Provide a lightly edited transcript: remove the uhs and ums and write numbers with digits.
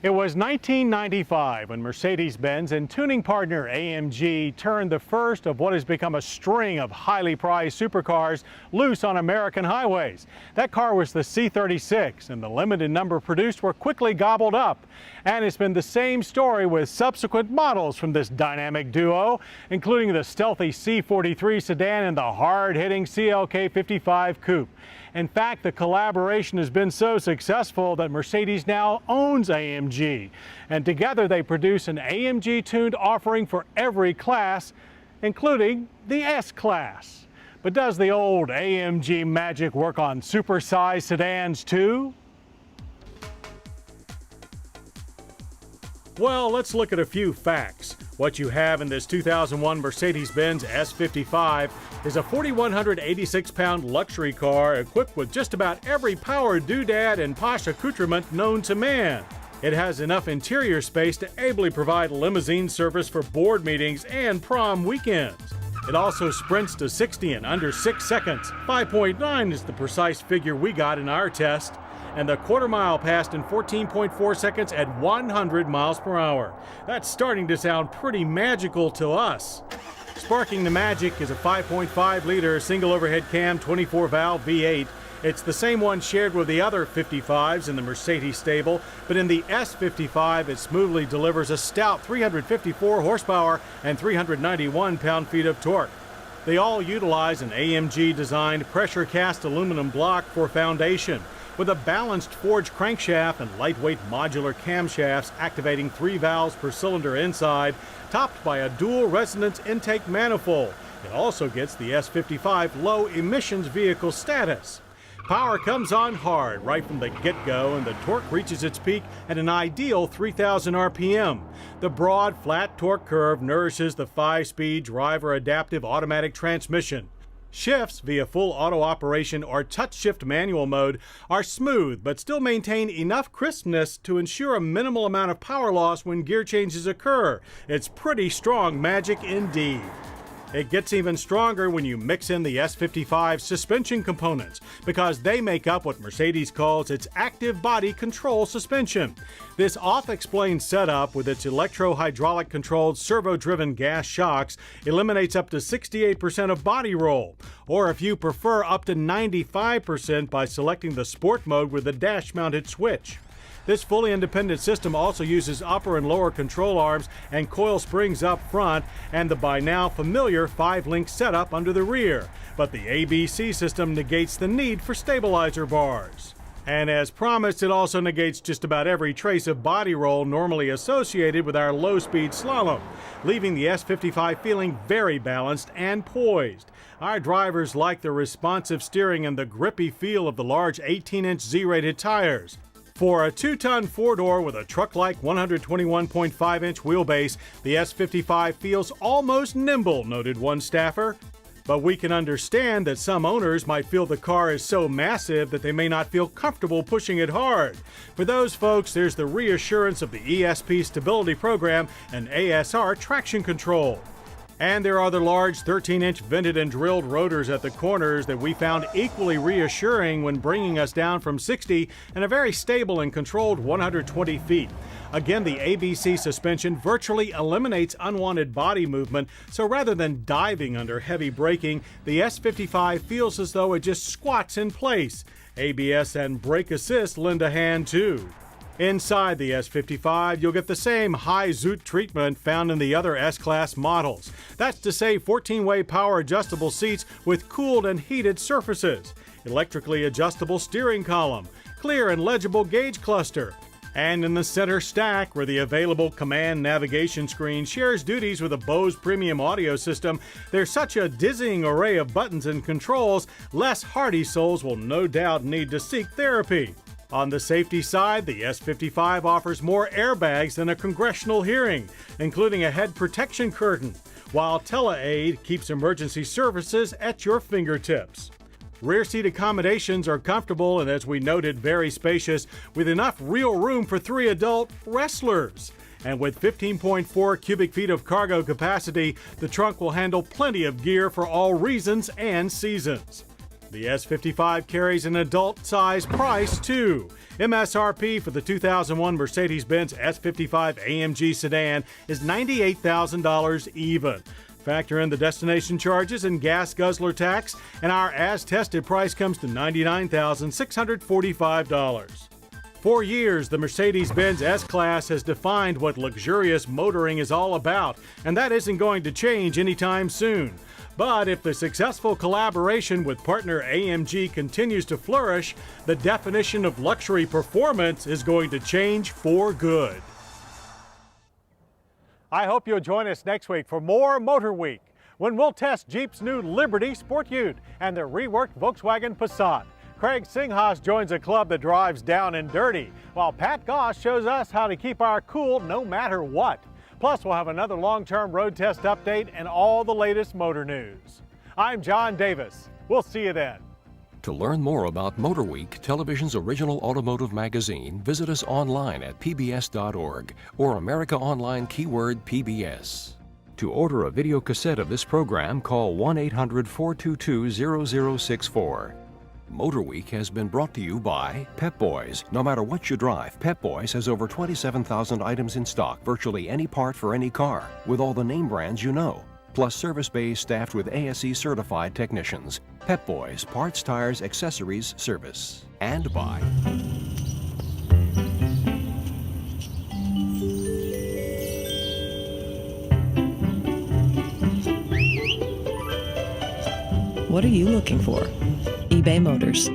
It was 1995 when Mercedes-Benz and tuning partner AMG turned the first of what has become a string of highly prized supercars loose on American highways. That car was the C36, and the limited number produced were quickly gobbled up. And it's been the same story with subsequent models from this dynamic duo, including the stealthy C43 sedan and the hard-hitting CLK55 coupe. In fact, the collaboration has been so successful that Mercedes now owns AMG. And together they produce an AMG-tuned offering for every class, including the S-Class. But does the old AMG magic work on supersized sedans too? Well, let's look at a few facts. What you have in this 2001 Mercedes-Benz S55 is a 4,186-pound luxury car equipped with just about every power doodad and posh accoutrement known to man. It has enough interior space to ably provide limousine service for board meetings and prom weekends. It also sprints to 60 in under 6 seconds. 5.9 is the precise figure we got in our test. And the quarter mile passed in 14.4 seconds at 100 miles per hour. That's starting to sound pretty magical to us. Sparking the magic is a 5.5-liter single overhead cam 24-valve V8. It's the same one shared with the other 55s in the Mercedes stable, but in the S55 it smoothly delivers a stout 354 horsepower and 391 pound-feet of torque. They all utilize an AMG-designed pressure-cast aluminum block for foundation, with a balanced forged crankshaft and lightweight modular camshafts activating 3 valves per cylinder inside, topped by a dual resonance intake manifold. It also gets the S55 low emissions vehicle status. Power comes on hard right from the get-go, and the torque reaches its peak at an ideal 3,000 RPM. The broad, flat torque curve nourishes the 5-speed driver adaptive automatic transmission. Shifts via full auto operation or touch shift manual mode are smooth but still maintain enough crispness to ensure a minimal amount of power loss when gear changes occur. It's pretty strong magic indeed. It gets even stronger when you mix in the S55 suspension components, because they make up what Mercedes calls its active body control suspension. This oft-explained setup with its electro-hydraulic controlled servo-driven gas shocks eliminates up to 68% of body roll, or if you prefer, up to 95% by selecting the sport mode with the dash-mounted switch. This fully independent system also uses upper and lower control arms and coil springs up front, and the by now familiar 5-link setup under the rear. But the ABC system negates the need for stabilizer bars. And as promised, it also negates just about every trace of body roll normally associated with our low-speed slalom, leaving the S55 feeling very balanced and poised. Our drivers like the responsive steering and the grippy feel of the large 18-inch Z-rated tires. For a 2-ton 4-door with a truck-like 121.5-inch wheelbase, the S55 feels almost nimble, noted one staffer. But we can understand that some owners might feel the car is so massive that they may not feel comfortable pushing it hard. For those folks, there's the reassurance of the ESP stability program and ASR traction control. And there are the large 13-inch vented and drilled rotors at the corners that we found equally reassuring when bringing us down from 60 and a very stable and controlled 120 feet. Again, the ABC suspension virtually eliminates unwanted body movement, so rather than diving under heavy braking, the S55 feels as though it just squats in place. ABS and brake assist lend a hand too. Inside the S55, you'll get the same high zoot treatment found in the other S-Class models. That's to say 14-way power adjustable seats with cooled and heated surfaces, electrically adjustable steering column, clear and legible gauge cluster, and in the center stack, where the available command navigation screen shares duties with a Bose premium audio system, there's such a dizzying array of buttons and controls, less hardy souls will no doubt need to seek therapy. On the safety side, the S55 offers more airbags than a congressional hearing, including a head protection curtain, while TeleAid keeps emergency services at your fingertips. Rear seat accommodations are comfortable and, as we noted, very spacious, with enough real room for 3 adult wrestlers. And with 15.4 cubic feet of cargo capacity, the trunk will handle plenty of gear for all reasons and seasons. The S55 carries an adult size price too. MSRP for the 2001 Mercedes-Benz S55 AMG sedan is $98,000 even. Factor in the destination charges and gas guzzler tax, and our as-tested price comes to $99,645. For years, the Mercedes-Benz S-Class has defined what luxurious motoring is all about, and that isn't going to change anytime soon. But if the successful collaboration with partner AMG continues to flourish, the definition of luxury performance is going to change for good. I hope you'll join us next week for more Motorweek, when we'll test Jeep's new Liberty Sport Ute and their reworked Volkswagen Passat. Craig Singhaus joins a club that drives down and dirty, while Pat Goss shows us how to keep our cool no matter what. Plus, we'll have another long-term road test update and all the latest motor news. I'm John Davis. We'll see you then. To learn more about Motorweek, television's original automotive magazine, visit us online at pbs.org or America Online keyword PBS. To order a video cassette of this program, call 1-800-422-0064. Motorweek has been brought to you by Pep Boys. No matter what you drive, Pep Boys has over 27,000 items in stock, virtually any part for any car, with all the name brands you know. Plus service bays staffed with ASE certified technicians. Pep Boys, parts, tires, accessories, service. And by What are you looking for? eBay Motors.